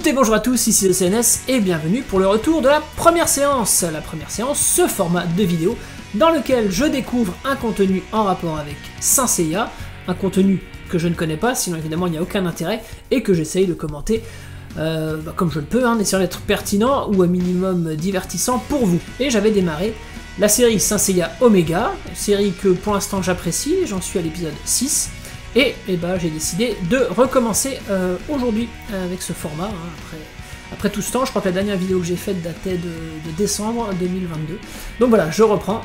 toutes et bonjour à tous, ici le CNS et bienvenue pour le retour de la première séance. La première séance, ce format de vidéo dans lequel je découvre un contenu en rapport avec Saint Seiya, un contenu que je ne connais pas, sinon évidemment il n'y a aucun intérêt, et que j'essaye de commenter comme je le peux, en essayant d'être pertinent ou un minimum divertissant pour vous. Et j'avais démarré la série Saint Seiya Omega, série que pour l'instant j'apprécie, j'en suis à l'épisode 6, et j'ai décidé de recommencer aujourd'hui avec ce format, après tout ce temps. Je crois que la dernière vidéo que j'ai faite datait de décembre 2022. Donc voilà, je reprends,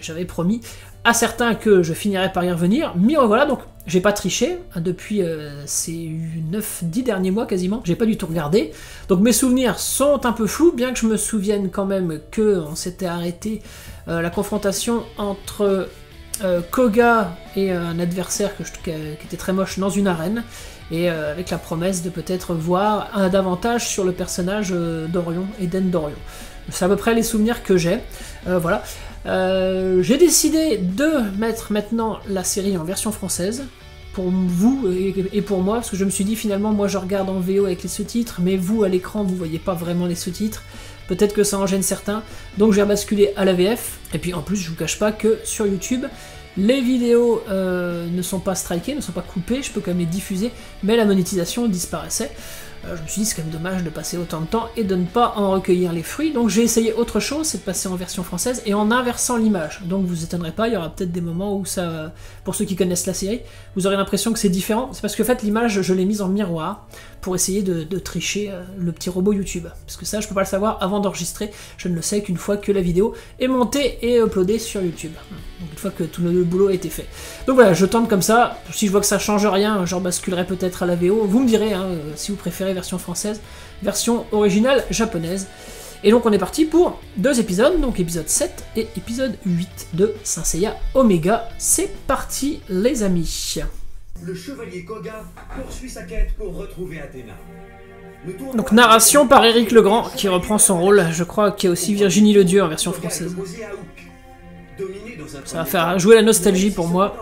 j'avais promis à certains que je finirais par y revenir, mais voilà, donc j'ai pas triché, depuis ces 9-10 derniers mois quasiment, j'ai pas du tout regardé, donc mes souvenirs sont un peu flous, bien que je me souvienne quand même qu'on s'était arrêté la confrontation entre Koga et un adversaire qui était très moche dans une arène, et avec la promesse de peut-être voir davantage sur le personnage d'Orion, Eden d'Orion. C'est à peu près les souvenirs que j'ai, voilà. J'ai décidé de mettre maintenant la série en version française, pour vous et pour moi, parce que je me suis dit finalement, moi je regarde en VO avec les sous-titres, mais vous à l'écran vous voyez pas vraiment les sous-titres, peut-être que ça en gêne certains, donc j'ai basculé à la VF, et puis en plus je vous cache pas que sur YouTube, les vidéos ne sont pas strikées, ne sont pas coupées, je peux quand même les diffuser, mais la monétisation disparaissait. Je me suis dit c'est quand même dommage de passer autant de temps et de ne pas en recueillir les fruits, donc j'ai essayé autre chose, c'est de passer en version française et en inversant l'image. Donc vous étonnerez pas, il y aura peut-être des moments où ça, pour ceux qui connaissent la série, vous aurez l'impression que c'est différent, c'est parce que en fait l'image je l'ai mise en miroir pour essayer de tricher le petit robot YouTube. Parce que ça je peux pas le savoir avant d'enregistrer, je ne le sais qu'une fois que la vidéo est montée et uploadée sur YouTube. Donc une fois que tout le boulot a été fait. Donc voilà, je tente comme ça, si je vois que ça change rien, je basculerai peut-être à la VO, vous me direz si vous préférez version française, version originale japonaise. Et donc on est parti pour 2 épisodes, donc épisode 7 et épisode 8 de Saint Seiya Omega. C'est parti les amis. Le chevalier Koga poursuit sa quête pour retrouver Athéna. Donc narration par Éric Legrand qui reprend son rôle, je crois qu'il y a aussi Virginie Ledieu en version française. Ça va faire jouer la nostalgie pour moi.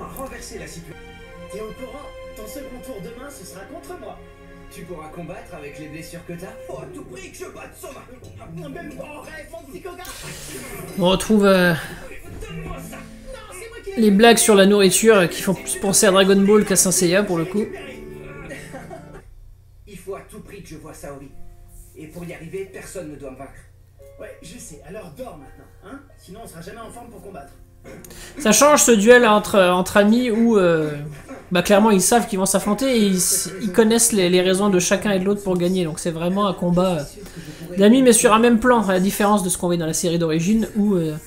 T'es au courant, ton second tour demain ce sera contre moi. Tu pourras combattre avec les blessures que t'as. Faut à tout prix que je batte Soma. Même en rêve, mon petit Koga. On retrouve les blagues sur la nourriture qui font plus penser à Dragon Ball qu'à Saint Seiya pour le coup. Il faut à tout prix que je vois Saori. Et pour y arriver, personne ne doit me vaincre. Ouais, je sais, alors dors maintenant, hein. Sinon on sera jamais en forme pour combattre. Ça change ce duel entre amis où clairement ils savent qu'ils vont s'affronter et ils connaissent les raisons de chacun et de l'autre pour gagner. Donc c'est vraiment un combat d'amis mais sur un même plan, à la différence de ce qu'on voit dans la série d'origine où il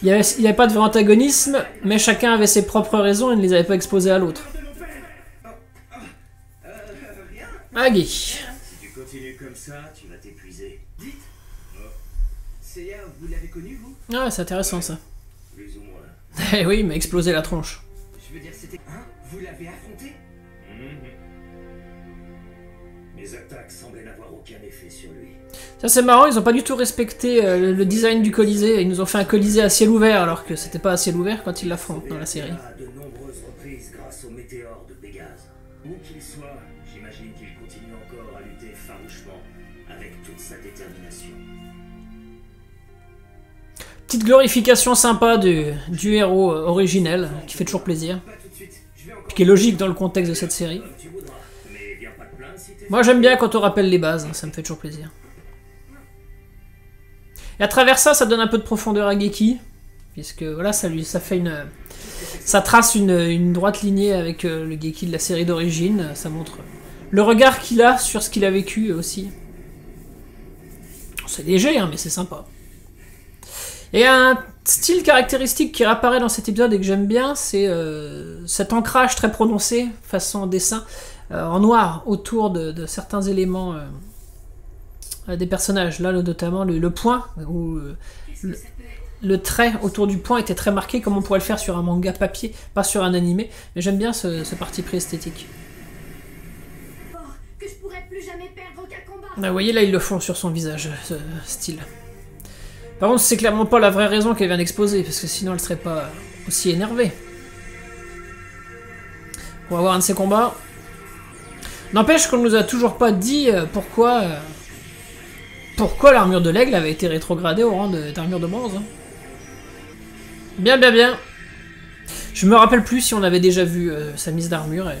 n'y avait pas de vrai antagonisme, mais chacun avait ses propres raisons et ne les avait pas exposées à l'autre. Agui. Si tu continues comme ça, tu vas t'épuiser. Dites. Seiya, vous l'avez connu, vous? Ah, c'est intéressant ça. Plus ou moins. Eh oui, il m'a explosé la tronche. Je veux dire, c'était... Hein? Vous l'avez affronté? Mes attaques semblaient n'avoir aucun effet sur lui. Ça c'est marrant, ils ont pas du tout respecté le design du Colisée. Ils nous ont fait un Colisée à ciel ouvert alors que c'était pas à ciel ouvert quand ils l'affrontent dans la série. De nombreuses reprises grâce au météore de Pégase. Où qu'il soit, j'imagine qu'il continue encore à lutter farouchement avec toute sa détermination. Petite glorification sympa du héros originel, qui fait toujours plaisir. Qui est logique dans le contexte de cette série. Moi j'aime bien quand on rappelle les bases, ça me fait toujours plaisir. Et à travers ça, ça donne un peu de profondeur à Geki. Puisque voilà, ça fait ça trace une droite lignée avec le Geki de la série d'origine. Ça montre le regard qu'il a sur ce qu'il a vécu aussi. C'est léger, mais c'est sympa. Et un style caractéristique qui réapparaît dans cet épisode et que j'aime bien, c'est cet ancrage très prononcé, façon dessin, en noir, autour de certains éléments des personnages. Là, notamment le point, où le trait autour du point était très marqué, comme on pourrait le faire sur un manga papier, pas sur un animé. Mais j'aime bien ce parti pris esthétique. Que je pourrais plus jamais perdre aucun combat. Vous voyez, là, ils le font sur son visage, ce style. Par contre, c'est clairement pas la vraie raison qu'elle vient d'exposer, parce que sinon elle serait pas aussi énervée. On va voir un de ces combats. N'empêche qu'on nous a toujours pas dit pourquoi l'armure de l'aigle avait été rétrogradée au rang d'armure de bronze. Hein. Bien, bien, bien. Je me rappelle plus si on avait déjà vu sa mise d'armure.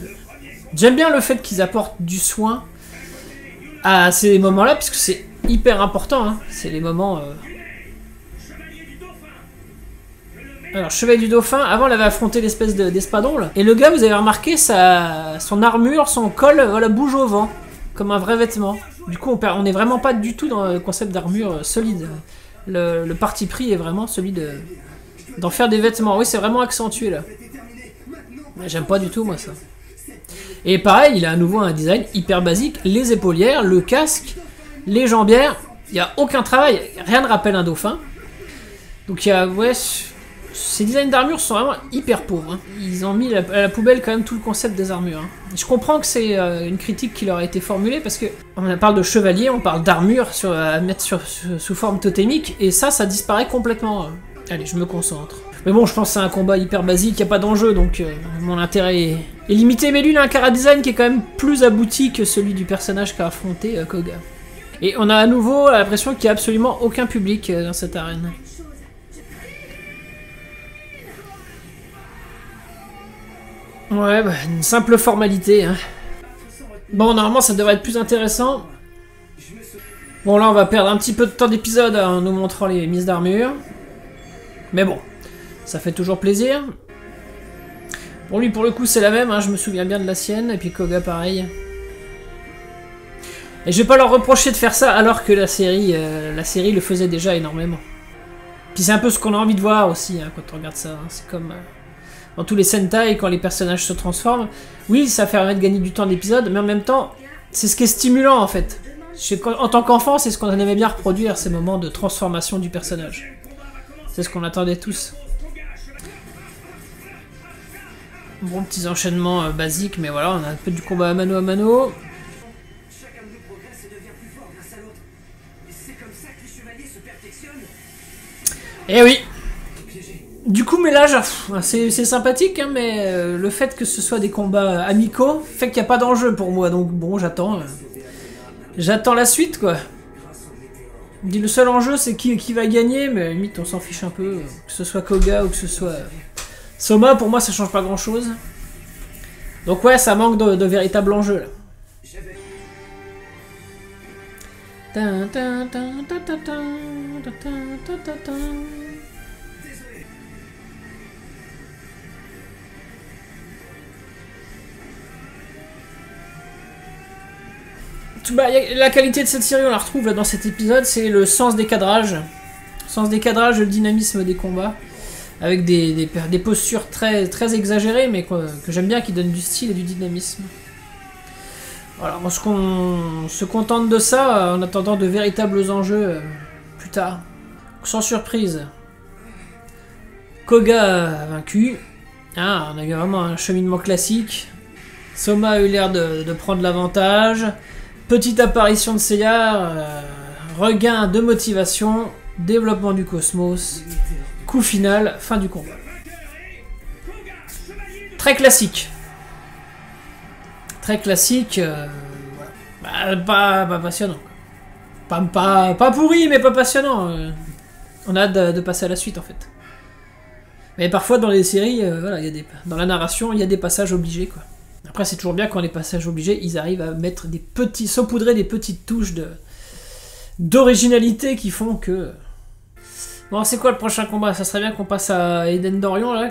J'aime bien le fait qu'ils apportent du soin à ces moments-là, parce que c'est hyper important. Hein. C'est les moments... Alors, Chevalier du Dauphin, avant, il avait affronté l'espèce d'espadon, là. Et le gars, vous avez remarqué, son armure, son col, voilà, bouge au vent, comme un vrai vêtement. Du coup, on n'est vraiment pas du tout dans le concept d'armure solide. Le parti pris est vraiment celui d'en faire des vêtements. Oui, c'est vraiment accentué, là. J'aime pas du tout, moi, ça. Et pareil, il a à nouveau un design hyper basique. Les épaulières, le casque, les jambières. Il n'y a aucun travail. Rien ne rappelle un dauphin. Donc, il y a... Ouais... Ces designs d'armure sont vraiment hyper pauvres. Hein. Ils ont mis à la poubelle quand même tout le concept des armures. Hein. Je comprends que c'est une critique qui leur a été formulée parce que on parle de chevalier, on parle d'armure à mettre sous forme totémique et ça disparaît complètement. Allez, je me concentre. Mais bon, je pense que c'est un combat hyper basique, il n'y a pas d'enjeu, donc mon intérêt est limité. Mais lui, il a un chara-design qui est quand même plus abouti que celui du personnage qu'a affronté Koga. Et on a à nouveau l'impression qu'il n'y a absolument aucun public dans cette arène. Ouais, bah, une simple formalité. Hein. Bon, normalement, ça devrait être plus intéressant. Bon, là, on va perdre un petit peu de temps d'épisode en nous montrant les mises d'armure. Mais bon, ça fait toujours plaisir. Bon, lui, pour le coup, c'est la même. Hein, je me souviens bien de la sienne. Et puis Koga, pareil. Et je vais pas leur reprocher de faire ça alors que la série le faisait déjà énormément. Puis c'est un peu ce qu'on a envie de voir aussi hein, quand on regarde ça. Hein. C'est comme... dans tous les Sentai, quand les personnages se transforment, oui, ça permet de gagner du temps d'épisode, mais en même temps, c'est ce qui est stimulant, en fait. En tant qu'enfant, c'est ce qu'on aimait bien reproduire, ces moments de transformation du personnage. C'est ce qu'on attendait tous. Bon, petits enchaînements basiques, mais voilà, on a un peu du combat à mano à mano. Chacun de nous progresse et devient plus fort grâce à l'autre. Et c'est comme ça que les chevaliers se perfectionnent. Eh oui! Du coup, mais là, c'est sympathique, hein, mais le fait que ce soit des combats amicaux fait qu'il n'y a pas d'enjeu pour moi. Donc bon, j'attends la suite, quoi. Le seul enjeu, c'est qui va gagner, mais à la limite, on s'en fiche un peu. Que ce soit Koga ou que ce soit Soma, pour moi, ça change pas grand-chose. Donc ouais, ça manque de véritable enjeu, là. Bah, la qualité de cette série, on la retrouve là dans cet épisode, c'est le sens des cadrages. Le sens des cadrages, le dynamisme des combats. Avec des postures très, très exagérées, mais que j'aime bien, qui donnent du style et du dynamisme. Voilà, on se contente de ça en attendant de véritables enjeux plus tard. Sans surprise. Koga a vaincu. Ah, on a eu vraiment un cheminement classique. Soma a eu l'air de prendre l'avantage. Petite apparition de Seiya, regain de motivation, développement du cosmos, coup final, fin du combat. Très classique. Très classique, voilà. Pas passionnant. Pas pourri, mais pas passionnant. On a hâte de passer à la suite, en fait. Mais parfois, dans les séries, voilà, dans la narration, il y a des passages obligés, quoi. Après, c'est toujours bien quand les passages obligés, ils arrivent à mettre saupoudrer des petites touches d'originalité qui font que... Bon, c'est quoi le prochain combat? Ça serait bien qu'on passe à Eden Dorion, là.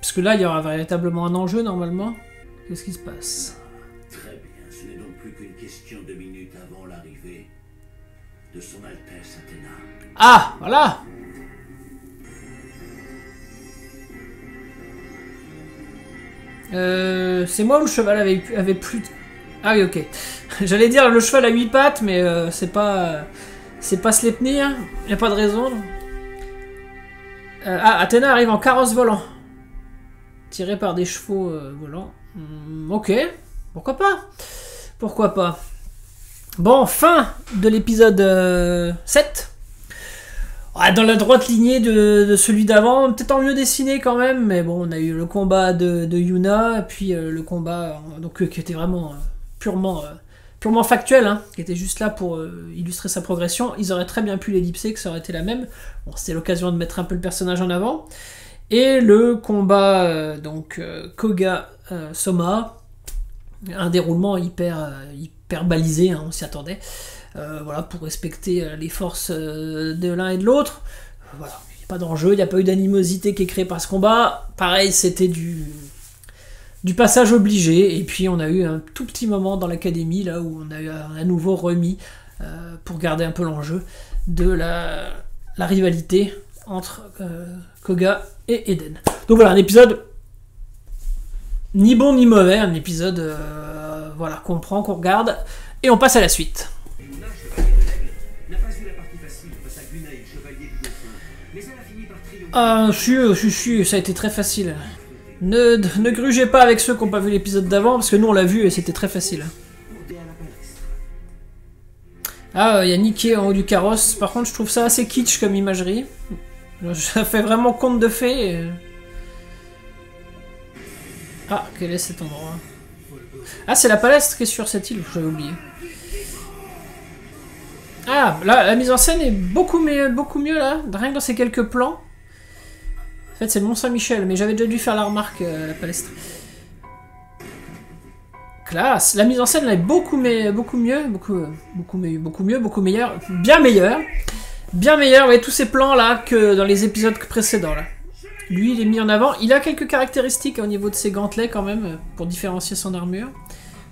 Parce que là, il y aura véritablement un enjeu, normalement. Qu'est-ce qui se passe? Très bien, ce n'est donc plus qu'une question de minutes avant l'arrivée de son Altesse Athéna. Ah, voilà. C'est moi ou le cheval avait plus... Ah oui, ok. J'allais dire le cheval a 8 pattes, mais c'est pas Sleipnir, y a pas de raison. Athéna arrive en carrosse volant. Tiré par des chevaux volants. Ok, pourquoi pas. Pourquoi pas. Bon, fin de l'épisode 7. Ouais, dans la droite lignée de celui d'avant, peut-être en mieux dessiné quand même, mais bon, on a eu le combat de Yuna, et puis le combat donc, qui était vraiment purement factuel, hein, qui était juste là pour illustrer sa progression. Ils auraient très bien pu l'ellipser, que ça aurait été la même. Bon, c'était l'occasion de mettre un peu le personnage en avant. Et le combat, donc, Koga Soma, un déroulement hyper balisé, hein, on s'y attendait. Voilà, pour respecter les forces de l'un et de l'autre. Voilà, il n'y a pas d'enjeu, il n'y a pas eu d'animosité qui est créée par ce combat. Pareil, c'était du passage obligé. Et puis on a eu un tout petit moment dans l'académie, là où on a eu à nouveau remis, pour garder un peu l'enjeu, de la rivalité entre Koga et Eden. Donc voilà, un épisode ni bon ni mauvais, un épisode voilà, qu'on prend, qu'on regarde, et on passe à la suite. Ah, ça a été très facile. Ne grugez pas avec ceux qui n'ont pas vu l'épisode d'avant, parce que nous on l'a vu et c'était très facile. Ah, il y a Niké en haut du carrosse. Par contre, je trouve ça assez kitsch comme imagerie. Ça fait vraiment conte de fées. Ah, quel est cet endroit? Ah, c'est la palestre qui est sur cette île, j'avais oublié. Ah, là, la mise en scène est beaucoup mieux là, rien que dans ces quelques plans. En fait, c'est le Mont-Saint-Michel, mais j'avais déjà dû faire la remarque à la palestre. Classe. La mise en scène là est beaucoup mieux, beaucoup meilleure, bien meilleure. Bien meilleur, vous voyez tous ces plans là que dans les épisodes précédents là. Lui, il est mis en avant. Il a quelques caractéristiques au niveau de ses gantelets quand même, pour différencier son armure.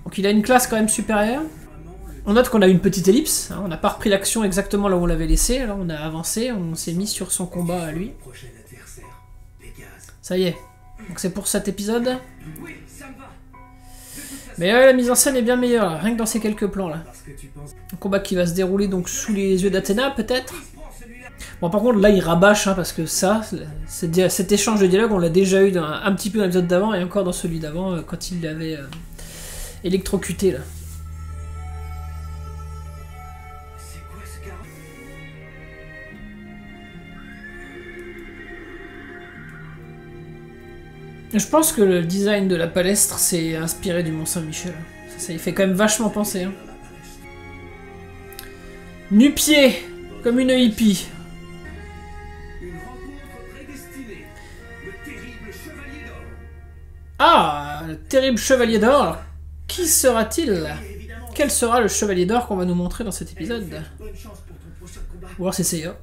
Donc il a une classe quand même supérieure. On note qu'on a une petite ellipse, hein, on n'a pas repris l'action exactement là où on l'avait laissé, là on a avancé, on s'est mis sur son combat à lui. Ça y est, donc c'est pour cet épisode. Mais ouais, la mise en scène est bien meilleure, là, rien que dans ces quelques plans là. Un combat qui va se dérouler donc sous les yeux d'Athéna peut-être. Bon par contre là il rabâche, hein, parce que ça, cet échange de dialogue on l'a déjà eu un petit peu dans l'épisode d'avant et encore dans celui d'avant quand il l'avait électrocuté là. Je pense que le design de la palestre s'est inspiré du Mont-Saint-Michel. Ça y fait quand même vachement penser. Hein. Nu-pied, comme une hippie. Ah, le terrible chevalier d'or. Qui sera-t-il? Quel sera le chevalier d'or qu'on va nous montrer dans cet épisode? Ou alors c'est Seiya.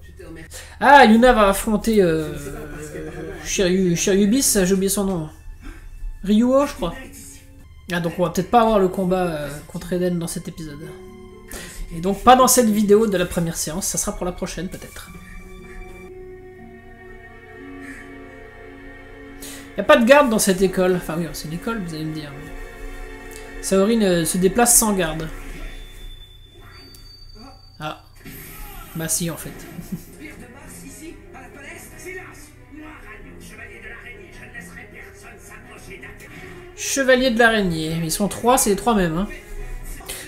Ah, Yuna va affronter Shiryubis, j'ai oublié son nom. Ryuo, je crois. Ah, donc on va peut-être pas avoir le combat contre Eden dans cet épisode. Et donc pas dans cette vidéo de la première séance, ça sera pour la prochaine peut-être. Y a pas de garde dans cette école. Enfin oui, c'est une école, vous allez me dire. Saori se déplace sans garde. Ah. Bah si, en fait. Chevalier de l'araignée. Ils sont trois, c'est les trois mêmes. Hein.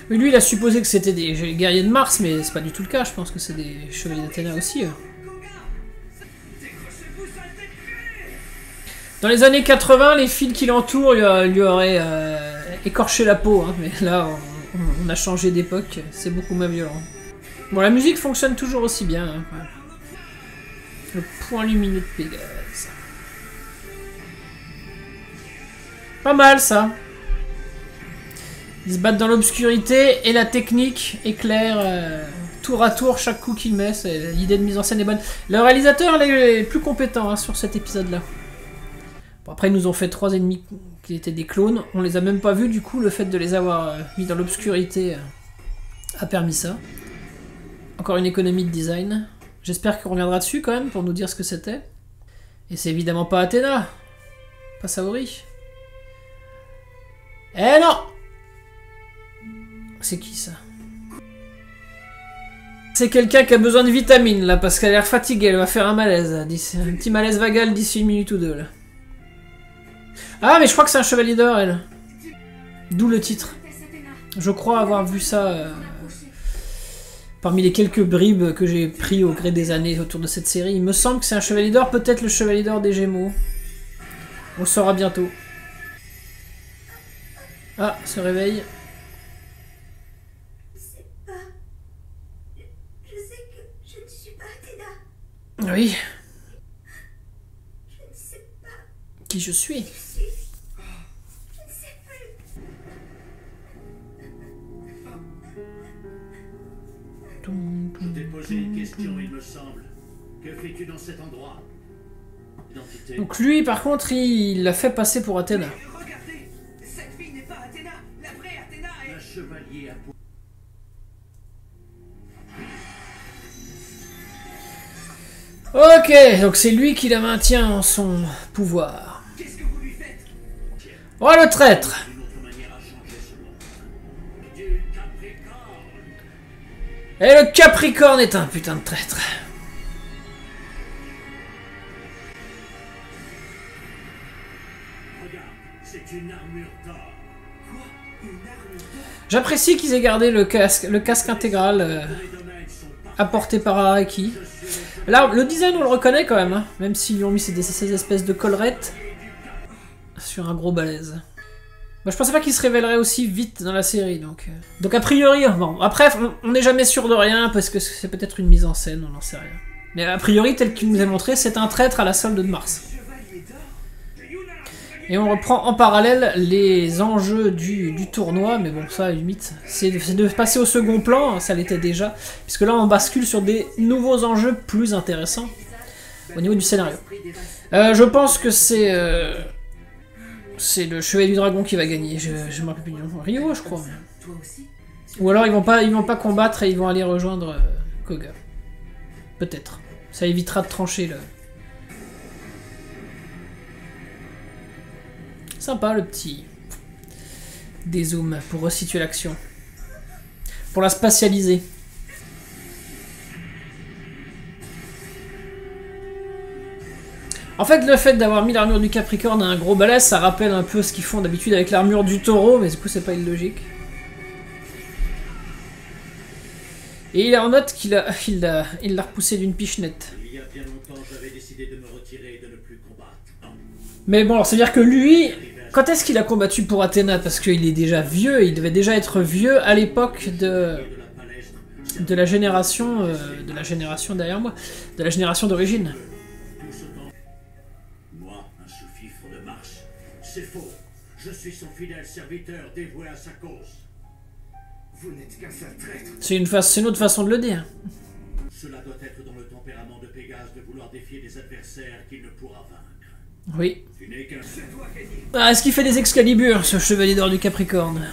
Mais lui, il a supposé que c'était des guerriers de Mars, mais c'est pas du tout le cas. Je pense que c'est des chevaliers d'Athéna aussi. Dans les années 80, les fils qui l'entourent lui auraient écorché la peau. Hein. Mais là, on a changé d'époque. C'est beaucoup moins violent. Bon, la musique fonctionne toujours aussi bien. Hein. Le point lumineux de Pégase. Pas mal, ça. Ils se battent dans l'obscurité et la technique éclaire tour à tour chaque coup qu'il met. L'idée de mise en scène est bonne. Le réalisateur est plus compétent hein, sur cet épisode-là. Bon, après, ils nous ont fait 3 ennemis qui étaient des clones. On les a même pas vus, du coup, le fait de les avoir mis dans l'obscurité a permis ça. Encore une économie de design. J'espère qu'on reviendra dessus quand même pour nous dire ce que c'était. Et c'est évidemment pas Athéna. Pas Saori. Eh non! C'est qui ça? C'est quelqu'un qui a besoin de vitamines là parce qu'elle a l'air fatiguée, elle va faire un malaise. Un petit malaise vagal d'ici une minute ou deux là. Ah mais je crois que c'est un chevalier d'or elle. D'où le titre. Je crois avoir vu ça Parmi les quelques bribes que j'ai pris au gré des années autour de cette série, il me semble que c'est un chevalier d'or, peut-être le chevalier d'or des Gémeaux. On le saura bientôt. Ah, se réveille. C'est pas... Je sais que je ne suis pas Athéna. Oui, Je ne sais pas qui je suis. qui je suis. Je ne sais plus. Je t'ai posé une question, il me semble. Que fais-tu dans cet endroit? Identité. Donc lui, par contre, il l'a fait passer pour Athéna. Regardez, cette fille n'est pas Athéna. La vraie Athéna est... Un chevalier à peau. Ok, donc c'est lui qui la maintient en son pouvoir. Qu'est-ce que vous lui faites? Oh, le traître! Une autre manière à changer ce monde. Du Capricorne. Et le Capricorne est un putain de traître. Regarde, c'est une armure d'or. Quoi? Une arme d'or? J'apprécie qu'ils aient gardé le casque intégral Les domaines sont pas. apporté par Araki. Là, le design, on le reconnaît quand même, hein, même s'ils lui ont mis ces espèces de collerettes sur un gros balèze. Bah, je pensais pas qu'il se révélerait aussi vite dans la série, donc... Donc a priori, bon, après, on n'est jamais sûr de rien, parce que c'est peut-être une mise en scène, on n'en sait rien. Mais a priori, tel qu'il nous est montré, c'est un traître à la solde de Mars. Chevalier d'or? Et on reprend en parallèle les enjeux du tournoi, mais bon, ça, à la limite, c'est de passer au second plan, ça l'était déjà, puisque là, on bascule sur des nouveaux enjeux plus intéressants au niveau du scénario. Je pense que c'est le Chevalier du Dragon qui va gagner, je me rappelle plus du nom. Ryo, je crois. Toi aussi? Ou alors ils vont pas combattre et ils vont aller rejoindre Koga. Peut-être. Ça évitera de trancher le... Sympa le petit dézoom pour resituer l'action. Pour la spatialiser. En fait, le fait d'avoir mis l'armure du Capricorne à un gros balèze, ça rappelle un peu ce qu'ils font d'habitude avec l'armure du Taureau, mais du coup c'est pas illogique. Et il est en note qu'il l'a repoussé d'une pichenette. Il y a bien longtemps, j'avais décidé de me retirer et de ne plus combattre. Mais bon, alors ça veut dire que lui, quand est-ce qu'il a combattu pour Athéna? Parce qu'il est déjà vieux, il devait déjà être vieux à l'époque de la génération derrière moi, de la génération d'origine. Tout ce temps. Moi, un sous-fifre de Mars. C'est faux. Je suis son fidèle serviteur dévoué à sa cause. Vous n'êtes qu'un sale traître. C'est une autre façon de le dire. Cela doit être dans le tempérament de Pégase de vouloir défier des adversaires qu'il ne pourra vaincre. Oui. Tu n'es qu'un... C'est toi qui dis. Ah, est-ce qu'il fait des Excalibur, ce chevalier d'or du Capricorne?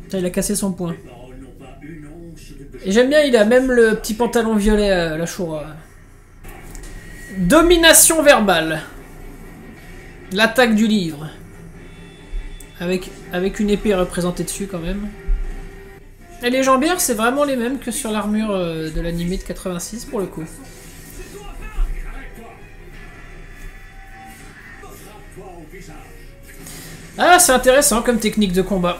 Putain, il a cassé son poing. Les paroles n'ont pas une once de... Et j'aime bien, il a même le petit pantalon violet à la Shura. Domination verbale. L'attaque du livre. Avec une épée représentée dessus quand même. Et les jambières, c'est vraiment les mêmes que sur l'armure de l'animé de 86 pour le coup. Ah, c'est intéressant comme technique de combat.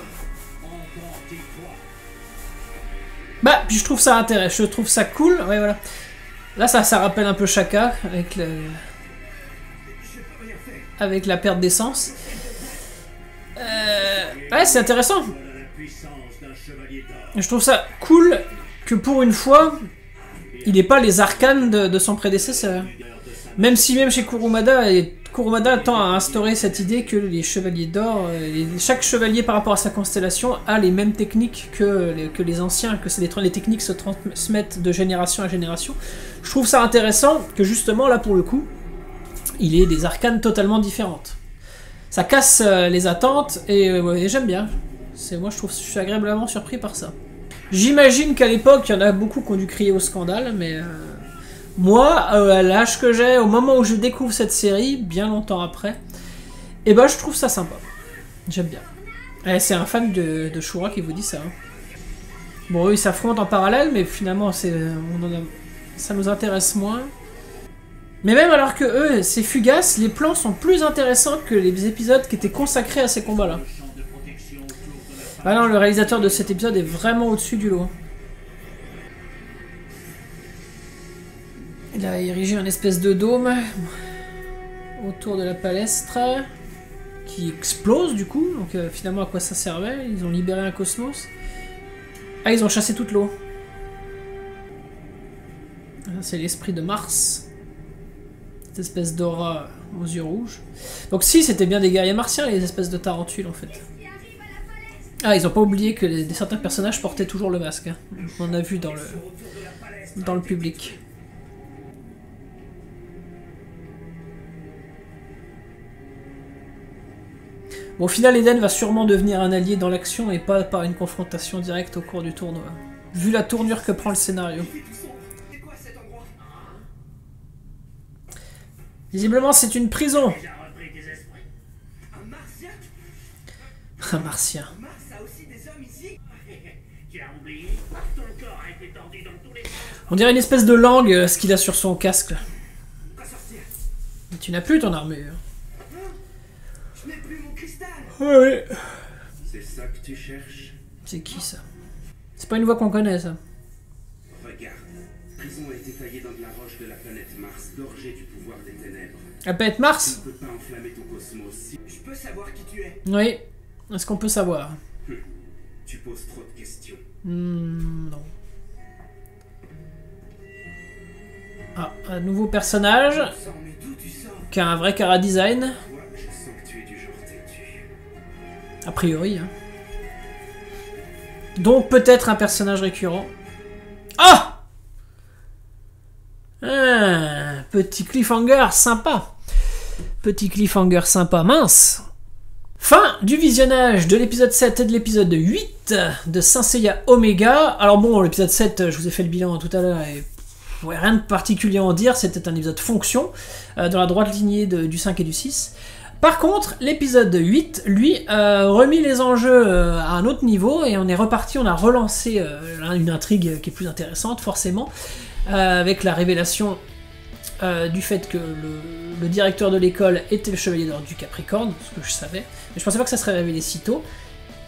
Bah, puis je trouve ça intéressant, je trouve ça cool. Ouais, voilà. Là, ça rappelle un peu Shaka avec la perte d'essence. Ouais, c'est intéressant. Je trouve ça cool que pour une fois, il n'ait pas les arcanes de son prédécesseur. Même si même chez Kurumada tend à instaurer cette idée que les chevaliers d'or, chaque chevalier par rapport à sa constellation a les mêmes techniques que les anciens, que les techniques se transmettent de génération à génération. Je trouve ça intéressant que justement là pour le coup, il ait des arcanes totalement différentes. Ça casse les attentes et j'aime bien. Moi je suis agréablement surpris par ça. J'imagine qu'à l'époque il y en a beaucoup qui ont dû crier au scandale, mais moi, à l'âge que j'ai, au moment où je découvre cette série, bien longtemps après, et ben je trouve ça sympa. J'aime bien. C'est un fan de Shura qui vous dit ça. Hein. Bon, eux ils s'affrontent en parallèle, mais finalement ça nous intéresse moins. Mais même alors que eux, c'est fugace, les plans sont plus intéressants que les épisodes qui étaient consacrés à ces combats-là. Ah non, le réalisateur de cet épisode est vraiment au-dessus du lot. Il a érigé un espèce de dôme autour de la palestre qui explose du coup. Donc finalement à quoi ça servait? Ils ont libéré un cosmos. Ah, ils ont chassé toute l'eau. C'est l'esprit de Mars. Cette espèce d'aura aux yeux rouges. Donc si, c'était bien des guerriers martiens, les espèces de tarentules en fait. Ah, ils ont pas oublié que certains personnages portaient toujours le masque. Hein. On a vu dans le public. Bon, au final, Eden va sûrement devenir un allié dans l'action et pas par une confrontation directe au cours du tournoi. Vu la tournure que prend le scénario. Visiblement, c'est une prison. Un martien. On dirait une espèce de langue, ce qu'il a sur son casque. Mais tu n'as plus ton armure. Je n'ai plus mon cristal. Ouais. C'est ça que tu cherches? C'est qui ça? C'est pas une voix qu'on connaît ça. Regarde, prison a été taillée dans de la roche de la planète Mars, gorgée du pouvoir des ténèbres. La planète Mars? Tu ne peux pas enflammer ton cosmos si Je peux savoir qui tu es. Oui. Est-ce qu'on peut savoir? tu poses trop de questions. Non. Ah, un nouveau personnage Sors, mais d'où tu sors? qui a un vrai cara design. Toi, je sens que tu es du genre têtu. A priori. Hein. Donc peut-être un personnage récurrent. Ah! Petit cliffhanger sympa. Petit cliffhanger sympa, mince. Fin du visionnage de l'épisode 7 et de l'épisode 8 de Saint Seiya Omega. Alors bon, l'épisode 7, je vous ai fait le bilan tout à l'heure et ouais, rien de particulier à en dire, c'était un épisode fonction, dans la droite lignée du 5 et du 6. Par contre, l'épisode 8, lui, remis les enjeux à un autre niveau et on est reparti, on a relancé une intrigue qui est plus intéressante forcément, avec la révélation du fait que le directeur de l'école était le chevalier d'or du Capricorne, ce que je savais, mais je pensais pas que ça serait révélé si tôt,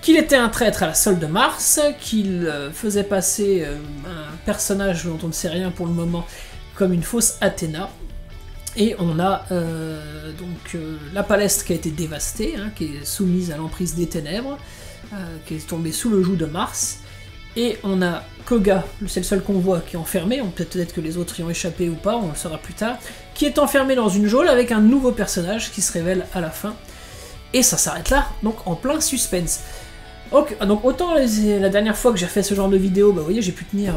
qu'il était un traître à la solde de Mars, qu'il faisait passer un personnage dont on ne sait rien pour le moment comme une fausse Athéna, et on a la palestre qui a été dévastée, hein, qui est soumise à l'emprise des ténèbres, qui est tombée sous le joug de Mars, et on a Koga, c'est le seul qu'on voit qui est enfermé, peut-être que les autres y ont échappé ou pas, on le saura plus tard, qui est enfermé dans une geôle avec un nouveau personnage qui se révèle à la fin. Et ça s'arrête là, donc en plein suspense. Donc autant la dernière fois que j'ai fait ce genre de vidéo, bah vous voyez, j'ai pu tenir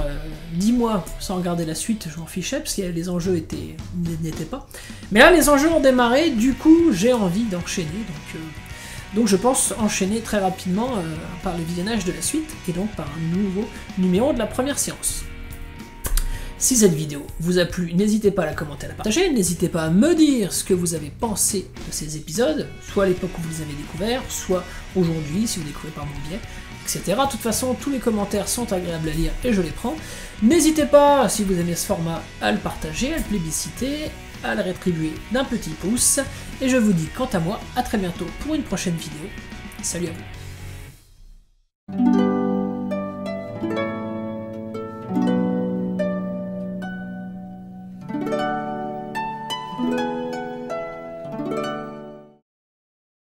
10 mois sans regarder la suite, je m'en fichais, parce que les enjeux n'étaient pas. Mais là, les enjeux ont démarré, du coup, j'ai envie d'enchaîner, donc je pense enchaîner très rapidement par le visionnage de la suite, et donc par un nouveau numéro de la première séance. Si cette vidéo vous a plu, n'hésitez pas à la commenter, à la partager, n'hésitez pas à me dire ce que vous avez pensé de ces épisodes, soit à l'époque où vous les avez découverts, soit aujourd'hui, si vous découvrez par mon biais, etc. De toute façon, tous les commentaires sont agréables à lire et je les prends. N'hésitez pas, si vous aimez ce format, à le partager, à le plébisciter, à le rétribuer d'un petit pouce, et je vous dis quant à moi, à très bientôt pour une prochaine vidéo. Salut à vous.